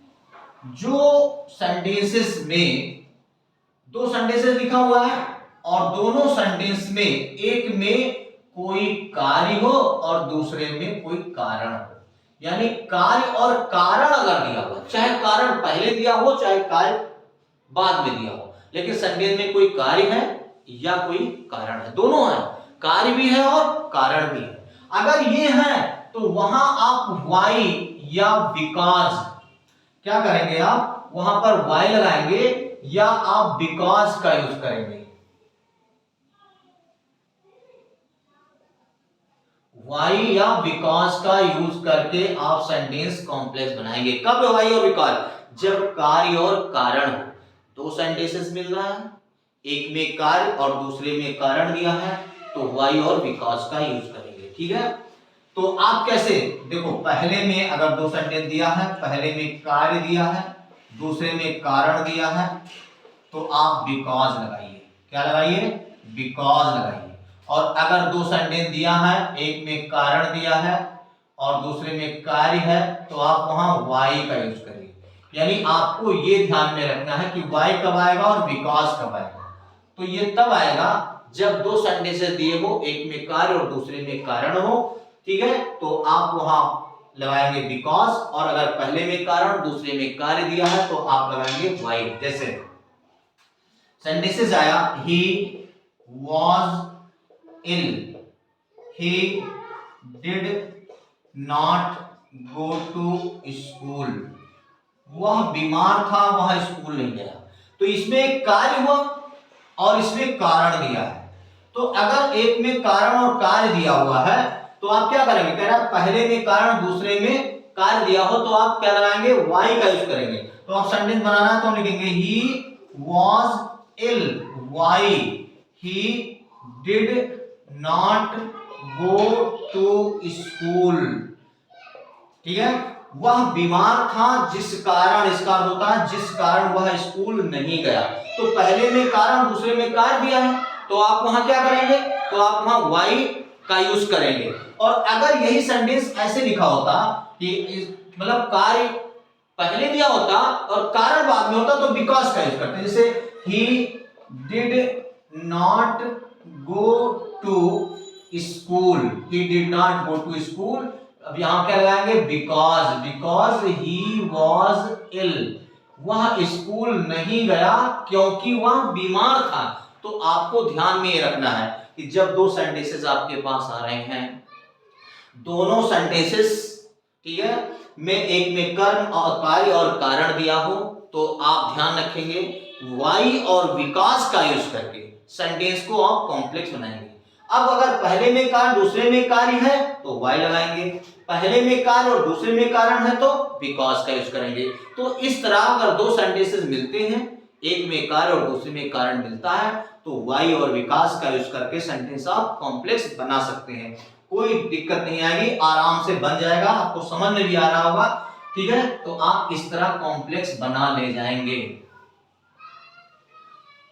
जो सेंटेंसेस में दो सेंटेंसेस लिखा हुआ है और दोनों सेंटेंस में एक में कोई कार्य हो और दूसरे में कोई कारण हो, यानी कार्य और कारण अगर दिया हो, चाहे कारण पहले दिया हो चाहे कार्य बाद में दिया हो, लेकिन सेंटेंस में कोई कार्य है या कोई कारण है, दोनों है, कार्य भी है और कारण भी है। अगर ये है तो वहां आप वाई या बिकॉज क्या करेंगे, आप वहां पर वाई लगाएंगे या आप बिकॉज का यूज करेंगे। वाई या बिकॉज का यूज करके आप सेंटेंस कॉम्प्लेक्स बनाएंगे। कब वाई और बिकॉज, जब कार्य और कारण हो, दो सेंटेंसेस मिल रहा है, एक में कार्य और दूसरे में कारण दिया है, तो वाई और बिकॉज का यूज करेंगे, ठीक है। तो आप कैसे देखो, पहले में अगर दो सेंटेंस दिया है, पहले में कार्य दिया है, दूसरे में कारण दिया है, तो आप बिकॉज लगाइए, क्या लगाइए, बिकॉज लगाइए। और अगर दो सेंटेंस दिया है, एक में कारण दिया है और दूसरे में कार्य है, तो आप वहां वाई का यूज करिए। यानी आपको ये ध्यान में रखना है कि वाई कब आएगा और बिकॉज कब आएगा। तो ये तब आएगा जब दो सेंटेंसेस दिए हो, एक में कार्य और दूसरे में कारण हो, ठीक है, तो आप वहां लगाएंगे बिकॉज, और अगर पहले में कारण दूसरे में कार्य दिया है तो आप लगाएंगे वाई। जैसे सेंटेंसेस आया, he was ill, he did not go to school, वह बीमार था वह स्कूल नहीं गया। तो इसमें एक कार्य हुआ और इसमें कारण दिया है। तो अगर एक में कारण और कार्य दिया हुआ है तो आप क्या करेंगे, कह रहा है पहले में कारण दूसरे में कार्य दिया हो तो आप क्या लगाएंगे, वाई का यूज करेंगे। तो आप सेंटेंस बनाना है तो लिखेंगे he was ill why he did not go to school, ठीक है, वह बीमार था जिस कारण, इसका अर्थ होता है जिस कारण वह स्कूल नहीं गया। तो पहले में कारण दूसरे में कार्य दिया है तो आप वहां क्या करेंगे, तो आप वहां वाई का यूज करेंगे। और अगर यही सेंटेंस ऐसे लिखा होता मतलब कार्य पहले दिया होता और कारण बाद में होता तो बिकॉज का यूज करते। जैसे he did not go to school, he did not go to school. अब यहां क्या लगाएंगे? बिकॉज ही वॉज इल, वह स्कूल नहीं गया क्योंकि वह बीमार था। तो आपको ध्यान में ये रखना है कि जब दो सेंटेंसेस आपके पास आ रहे हैं, दोनों सेंटेंसेस, ठीक है, में एक में कर्म और कार्य और कारण दिया हो, तो आप ध्यान रखेंगे वाई और विकास का यूज करके सेंटेंस को आप कॉम्प्लेक्स बनाएंगे। अब अगर पहले में कार्य दूसरे में कार्य है तो वाई लगाएंगे, पहले में कार्य और दूसरे में कारण है तो बिकॉज का यूज करेंगे। तो इस तरह अगर दो सेंटेंसेस मिलते हैं, एक में कार्य और दूसरे में कारण मिलता है, तो वाई और विकास का यूज करके सेंटेंस आप कॉम्प्लेक्स बना सकते हैं। कोई दिक्कत नहीं आएगी, आराम से बन जाएगा, आपको समझ में भी आ रहा होगा, ठीक है। तो आप इस तरह कॉम्प्लेक्स बना ले जाएंगे।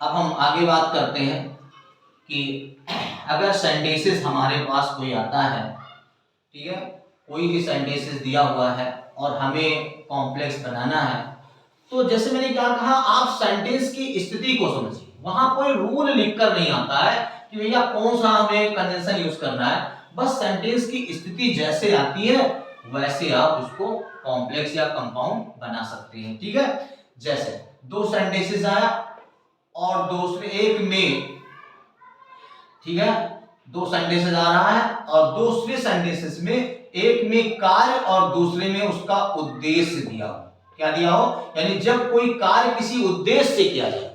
अब हम आगे बात करते हैं कि अगर सेंटेंसेस हमारे पास कोई आता है, ठीक है, कोई भी सेंटेंसेस दिया हुआ है और हमें कॉम्प्लेक्स बनाना है, तो जैसे मैंने क्या कहा, आप सेंटेंस की स्थिति को समझिए। वहां कोई रूल लिखकर नहीं आता है कि भैया कौन सा हमें कंजंक्शन यूज करना है, बस सेंटेंस की स्थिति जैसे आती है वैसे आप उसको कॉम्प्लेक्स या कंपाउंड बना सकते हैं, ठीक है। जैसे दो सेंटेंसेस आया और दूसरे एक में, ठीक है, दो सेंटेंसेस आ रहा है और दूसरे सेंटेंसेस में एक में कार्य और दूसरे में उसका उद्देश्य दिया हो। क्या दिया हो? यानी जब कोई कार्य किसी उद्देश्य से किया जाए।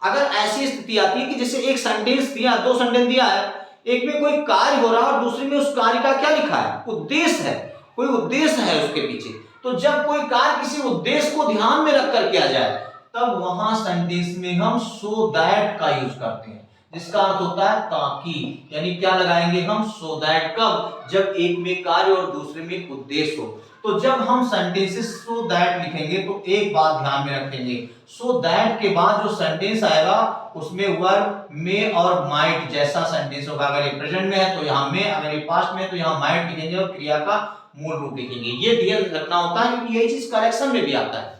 अगर ऐसी स्थिति आती है कि जैसे एक सेंटेंस दिया, दो सेंटेंस दिया है, एक में कोई कार्य हो रहा है और दूसरे में उस कार्य का क्या लिखा है? उद्देश्य है, कोई उद्देश्य है उसके पीछे। तो जब कोई कार्य किसी उद्देश्य को ध्यान में रखकर किया जाए, तब वहां सेंटेंस में हम सो दैट का यूज करते हैं, जिसका अर्थ होता है ताकि। यानी क्या लगाएंगे हम? So that. कब? जब एक में कार्य और दूसरे में उद्देश्य हो। तो जब हम सेंटेंसेस सो दैट लिखेंगे तो एक बात ध्यान में रखेंगे, सो दैट के बाद जो सेंटेंस आएगा उसमें वर्ब मे और माइट जैसा सेंटेंस होगा। अगर ये प्रेजेंट में है तो यहाँ मे, अगर ये पास्ट में है तो यहाँ माइट लिखेंगे और क्रिया का मूल रूप लिखेंगे। ये ध्यान रखना होता है क्योंकि यही चीज करेक्शन में भी आता है।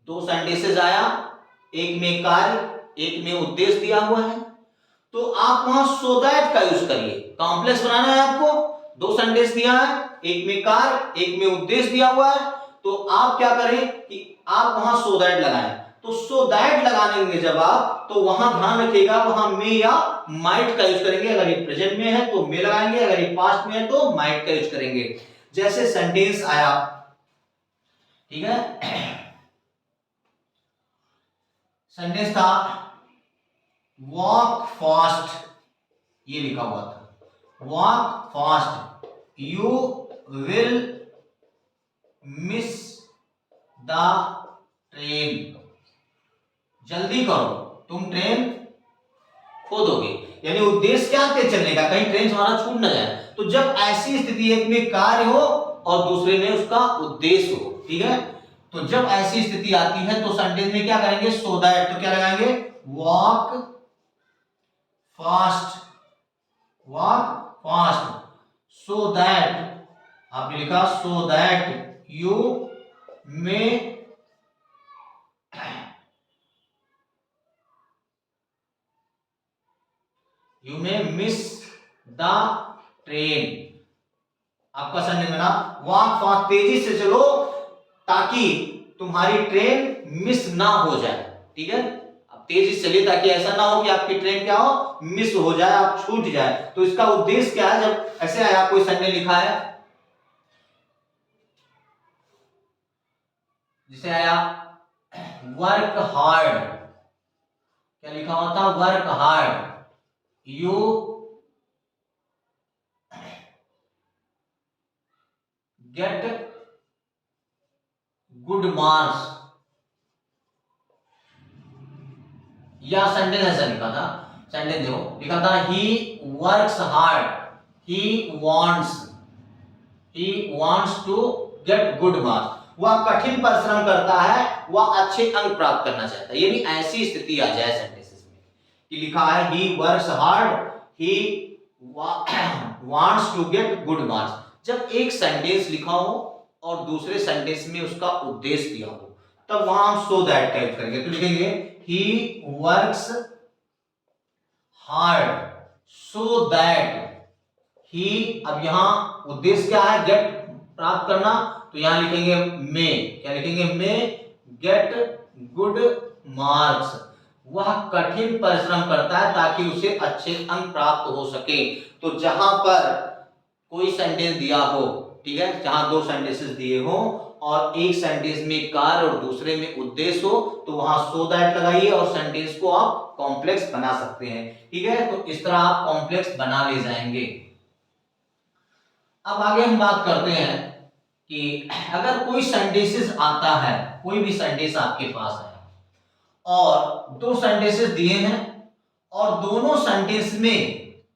दो सेंटेंसेस आया, एक में कार्य एक में उद्देश्य दिया हुआ है, तो आप वहां सो दैट का यूज करिए। कॉम्प्लेक्स बनाना है आपको, दो सेंटेंस दिया है, एक में कार्य एक में उद्देश्य दिया हुआ है, तो आप क्या करें कि आप वहां सो दैट लगाएं। तो सो दैट लगाएंगे जब आप, तो वहां ध्यान रखिएगा वहां मे या माइट का यूज करेंगे। अगर ये प्रेजेंट में है तो मे लगाएंगे, अगर ये पास्ट में है तो माइट का यूज करेंगे। जैसे सेंटेंस आया, ठीक है, सेंटेंस था वॉक फास्ट, ये लिखा हुआ था, walk fast you will miss the train, जल्दी करो तुम ट्रेन खो दोगे। यानी उद्देश्य क्या है? चलने का, कहीं ट्रेन हमारा छूट न जाए। तो जब ऐसी स्थिति एक में कार्य हो और दूसरे में उसका उद्देश्य हो, ठीक है, तो जब ऐसी स्थिति आती है तो सेंटेंस में क्या करेंगे? So that. तो क्या लगाएंगे? Walk fast, walk fast so that, आपने लिखा so that you may miss the train. आपका सेंटेंस बना वॉक फास्ट, तेजी से चलो ताकि तुम्हारी ट्रेन मिस ना हो जाए, ठीक है। अब तेजी से चलिए ताकि ऐसा ना हो कि आपकी ट्रेन क्या हो? मिस हो जाए, आप छूट जाए। तो इसका उद्देश्य क्या है? जब ऐसे आया, कोई सेंटेंस लिखा है, जिसे आया वर्क हार्ड, क्या लिखा हुआ था? Work hard you get good marks, या सेंटेंस ऐसा लिखा था, सेंटेंस देखो लिखा था he works hard, he wants to get good marks, वह कठिन परिश्रम करता है, वह अच्छे अंक प्राप्त करना चाहता है। यानी ऐसी स्थिति आ जाए सेंटेंसेस में कि लिखा है he works hard, he wants to get good marks, जब एक सेंटेंस लिखा हो और दूसरे सेंटेंस में उसका उद्देश्य दिया हो, तब वहां हम सो दैट टाइप करेंगे। तो लिखेंगे ही works hard so that he, अब यहां उद्देश्य क्या है, गेट प्राप्त करना, तो यहां लिखेंगे मे, क्या लिखेंगे, मे गेट गुड मार्क्स, वह कठिन परिश्रम करता है ताकि उसे अच्छे अंक प्राप्त हो सके। तो जहां पर कोई सेंटेंस दिया हो, ठीक है, जहां दो सेंटेंसेस दिए हो और एक सेंटेंस में कार्य और दूसरे में उद्देश्य हो, तो वहां सो दैट लगाइए और सेंटेंस को आप कॉम्प्लेक्स बना सकते हैं। ठीक है, तो इस तरह आप कॉम्प्लेक्स बना ले जाएंगे। अब आगे हम बात करते हैं कि अगर कोई सेंटेंसेस आता है, कोई भी सेंटेंस आपके पास है और दो सेंटेंसेस दिए हैं और दोनों सेंटेंस में,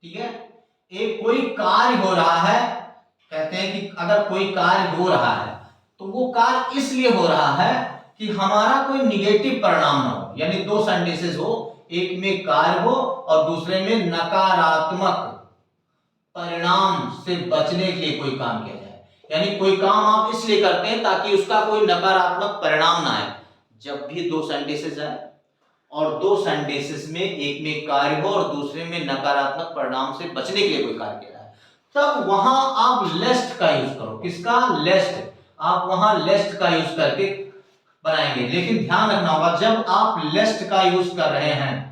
ठीक है, एक कोई कार्य हो रहा है, कहते हैं कि अगर कोई कार्य हो रहा है तो वो कार्य इसलिए हो रहा है कि हमारा कोई निगेटिव परिणाम ना हो, यानी दो सेंटेंसेस हो, एक में कार्य हो और दूसरे में नकारात्मक परिणाम से बचने के लिए कोई काम किया जाए, यानी कोई काम आप इसलिए करते हैं ताकि उसका कोई नकारात्मक परिणाम ना आए। जब भी दो सेंटेंसेस है और दो सेंटेंसेस में एक में कार्य हो और दूसरे में नकारात्मक परिणाम से बचने के लिए कोई कार्य किया जाए, तब वहां आप लेस्ट का यूज करो। किसका, लेस्ट, आप वहां लेस्ट का यूज करके बनाएंगे। लेकिन ध्यान रखना होगा, जब आप लेस्ट का यूज कर रहे हैं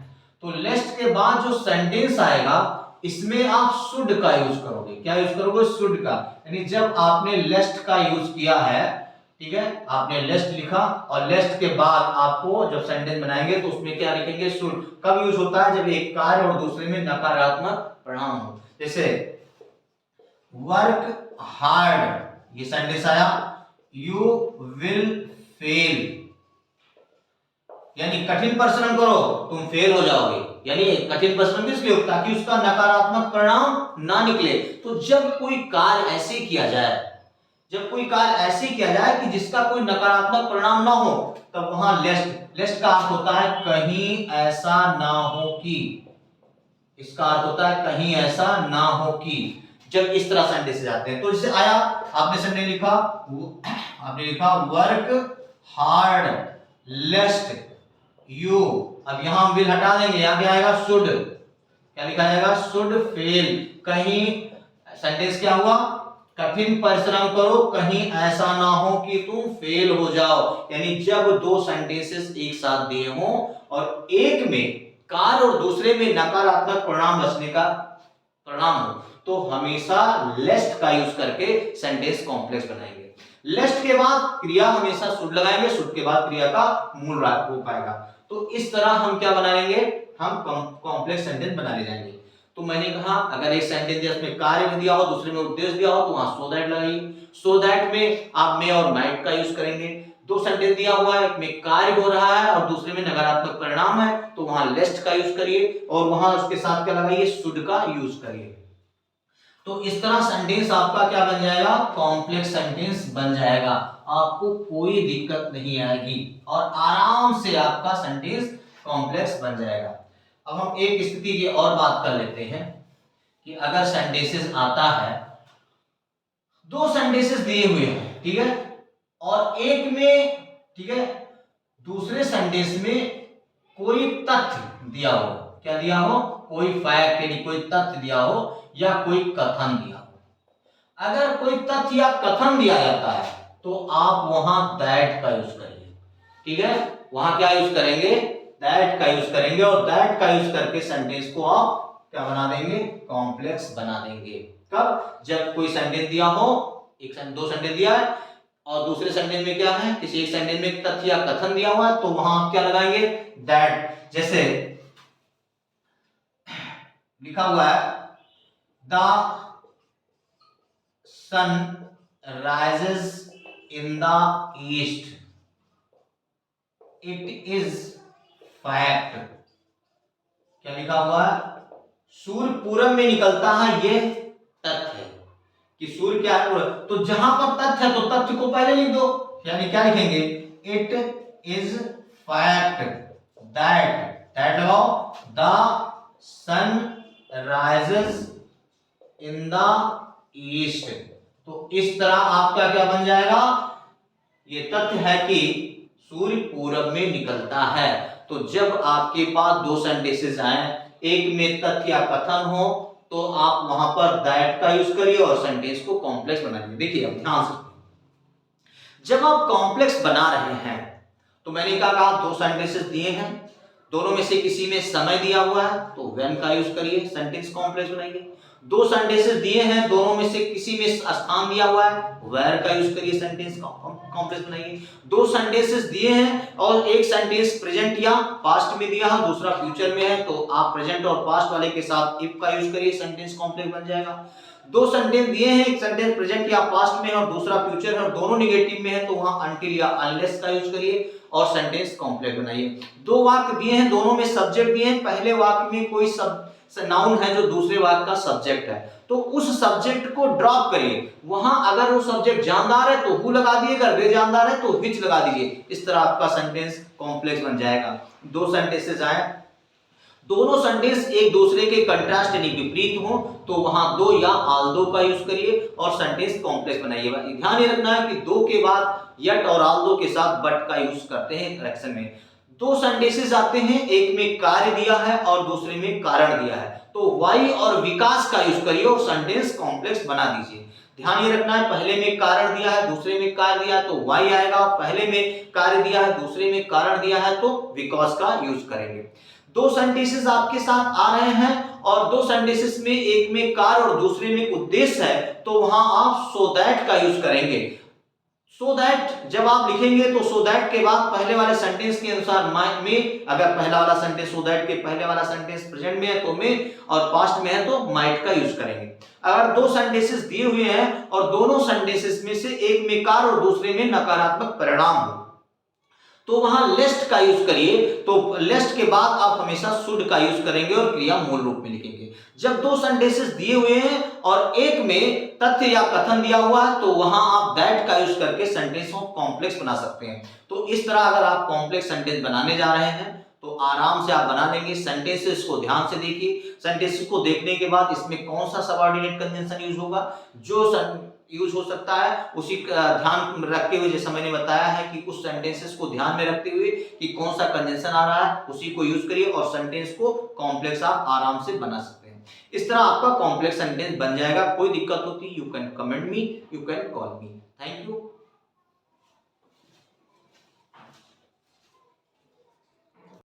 तो लेस्ट के बाद जो सेंटेंस आएगा इसमें आप शुड का यूज करोगे। क्या यूज करोगे, शुड का, यानी जब आपने लेस्ट का यूज किया है, ठीक है, आपने लेस्ट लिखा और लेस्ट के बाद आपको जब सेंटेंस बनाएंगे तो उसमें क्या लिखेंगे, शुड। कब यूज होता है, जब एक कार्य और दूसरे में नकारात्मक परिणाम हो। जैसे वर्क हार्ड, ये सेंटेंस आया, यू विल फेल, यानी कठिन परिश्रम करो तुम फेल हो जाओगे, यानी कठिन परिश्रम किस लिए, ताकि उसका नकारात्मक परिणाम ना निकले। तो जब कोई कार्य ऐसे किया जाए, जब कोई कार्य ऐसे किया जाए कि जिसका कोई नकारात्मक परिणाम ना हो, तब वहां लेस्ट, लेस्ट का अर्थ होता है कहीं ऐसा ना हो कि, इसका अर्थ होता है कहीं ऐसा ना हो कि। जब इस तरह सेंटेंस आते हैं तो जैसे आया, आपने सेंटेंस लिखा, आपने लिखा वर्क हार्ड लेस्ट यू, अब यहां हम विल हटा देंगे, यहां क्या आएगा, शुड, क्या लिखा जाएगा, शुड फेल, कहीं सेंटेंस क्या हुआ, कठिन परिश्रम करो कहीं ऐसा ना हो कि तुम फेल हो जाओ। यानी जब दो सेंटेंसेस एक साथ दिए हों और एक में कार्य और दूसरे में नकारात्मक परिणाम बचने का परिणाम हो, तो हमेशा लेस्ट का यूज करके सेंटेंस कॉम्प्लेक्स बनाएंगे। लेस्ट के बाद क्रिया हमेशा शुड लगाएंगे, शुड के बाद क्रिया का मूल हो पाएगा। तो इस तरह हम क्या बना लेंगे, हम कॉम्प्लेक्स सेंटेंस बना ले जाएंगे। तो मैंने कहा अगर एक सेंटेंस दिया उसमें कार्य भी दिया हो, दूसरे में उद्देश्य दिया हो, तो वहां सो दैट लगाइए। सो दैट में आप मे और माइट का यूज करेंगे। दो सेंटेंस दिया हुआ है, एक में कार्य हो रहा है और दूसरे में नकारात्मक परिणाम है, तो वहां लेस्ट का यूज करिए और वहां उसके साथ क्या लगाइए, शुड का यूज करिए। तो इस तरह सेंटेंस आपका क्या बन जाएगा, कॉम्प्लेक्स सेंटेंस बन जाएगा। आपको कोई दिक्कत नहीं आएगी और आराम से आपका सेंटेंस कॉम्प्लेक्स बन जाएगा। अब हम एक स्थिति की और बात कर लेते हैं कि अगर सेंटेंसेस आता है, दो सेंटेंसेस दिए हुए हैं, ठीक है, और एक में, ठीक है, दूसरे सेंटेंस में कोई तथ्य दिया हो, क्या दिया हो, कोई फैक्ट यानी कोई तथ्य दिया हो या कोई कथन दिया हो। अगर कोई तथ्य या कथन दिया जाता है तो आप वहां दैट का यूज करेंगे, ठीक है, वहां क्या यूज करेंगे, दैट का यूज करेंगे और दैट का यूज करके सेंटेंस को आप क्या बना देंगे, कॉम्प्लेक्स बना देंगे। कब, जब कोई सेंटेंस दिया हो, एक दो सेंटेंस दिया है और दूसरे सेंटेंस में क्या है, किसी एक सेंटेंस में एक तथ्य या कथन दिया हुआ है, तो वहां आप क्या लगाएंगे, दैट। जैसे लिखा हुआ है the sun rises in the east, it is fact. क्या लिखा हुआ है, सूर्य पूरब में निकलता है, ये तथ्य है कि सूर्य क्या है, पूरब। तो जहां पर तथ्य है तो तथ्य को पहले लिख दो, यानी क्या लिखेंगे, it is fact that, that लगाओ, the sun rises in the east, तो इस तरह आपका क्या बन जाएगा, ये तथ्य है कि सूर्य पूरब में निकलता है। तो जब आपके पास दो सेंटेंसेस आए, एक में तथ्य या कथन हो, तो आप वहां पर दैट का यूज करिए और सेंटेंस को कॉम्प्लेक्स बनाइए। देखिए अब ध्यान से, जब आप कॉम्प्लेक्स बना रहे हैं तो मैंने कहा दो सेंटेंसेस दिए हैं, दोनों में से किसी में समय दिया हुआ है तो व्हेन का यूज करिए, सेंटेंस कॉम्प्लेक्स बनाइए। दो सेंटेंसेस दिए हैं, दोनों में से किसी में स्थान दिया हुआ है, वेयर का यूज करिए, सेंटेंस कॉम्प्लेक्स बनाइए। दो सेंटेंसेस दिए हैं और एक सेंटेंस प्रेजेंट या पास्ट में दिया है, दूसरा फ्यूचर में है, तो आप प्रेजेंट और पास्ट वाले के साथ इफ का यूज करिए, सेंटेंस कॉम्प्लेक्स बन जाएगा। दो सेंटेंस दिए हैं, एक सेंटेंस प्रेजेंट या पास्ट में है और दूसरा फ्यूचर है और दोनों नेगेटिव में है, तो वहां अनटिल या अनलेस का यूज करिए और सेंटेंस कॉम्प्लेक्स बनाइए। दो वाक्य दिए हैं, दोनों में सब्जेक्ट दिए हैं, पहले वाक्य में कोई नाउन है जो दूसरे वाक्य का सब्जेक्ट है, तो उस सब्जेक्ट को ड्रॉप करिए। वहां अगर वो सब्जेक्ट जानदार है तो हु लगा दिए, अगर बेजानदार है तो विच लगा दीजिए। इस तरह आपका सेंटेंस कॉम्प्लेक्स बन जाएगा। दो सेंटेंसेस आए, दोनों सेंटेंस एक दूसरे के कंट्रास्ट यानी विपरीत हो, तो वहां दो या आल्दो का यूज करिए और सेंटेंस कॉम्प्लेक्स बनाइएगा। ध्यान ये रखना है कि दो के बाद यट और आल्दो के साथ बट का यूज करते हैं करेक्शन में। दो सेंटेंसेस आते हैं, एक में कार्य दिया है और दूसरे में कारण दिया है, तो वाई और विकास का यूज करिए और सेंटेंस कॉम्प्लेक्स बना दीजिए। ध्यान ये रखना है, पहले में कारण दिया है, दूसरे में कार्य दिया है तो वाई आएगा, पहले में कार्य दिया है, दूसरे में कारण दिया है तो विकास का यूज करेंगे। दो सेंटेंसेस आपके साथ आ रहे हैं और दो सेंटेंसेस में एक में कार्य और दूसरे में उद्देश्य है, तो वहां आप सो दैट का यूज करेंगे। सो दैट जब आप लिखेंगे तो सो दैट के बाद पहले वाले सेंटेंस के अनुसार में, अगर पहला वाला सेंटेंस सो दैट के पहले वाला सेंटेंस प्रेजेंट में है तो में, और पास्ट में है तो माइट का यूज करेंगे। अगर दो सेंटेंसेस दिए हुए हैं और दोनों सेंटेंसेस में से एक में कार्य और दूसरे में नकारात्मक परिणाम हो, तो वहां लेस्ट का यूज करिए। तो लेस्ट के बाद आप हमेशा शुड का यूज करेंगे और क्रिया मूल रूप में लिखेंगे। जब दो सेंटेंसेस दिए हुए हैं और एक में तथ्य या कथन दिया हुआ है, तो वहां आप दैट का यूज करके सेंटेंस को कॉम्प्लेक्स बना सकते हैं। तो इस तरह अगर आप कॉम्प्लेक्स सेंटेंस बनाने जा रहे हैं तो आराम से आप बना लेंगे। सेंटेंसेस को ध्यान से देखिए, सेंटेंसेस को देखने के बाद इसमें कौन सा सबऑर्डिनेट कंजंक्शन यूज होगा, जो यूज हो सकता है उसी का ध्यान रखते हुए, जैसा मैंने बताया है कि उस सेंटेंसेस को ध्यान में रखते हुए कि कौन सा कंजंक्शन आ रहा है उसी को यूज करिए और सेंटेंस को कॉम्प्लेक्स आप आराम से बना सकते हैं। इस तरह आपका कॉम्प्लेक्स सेंटेंस बन जाएगा। कोई दिक्कत होती you can comment me, you can call me. Thank you.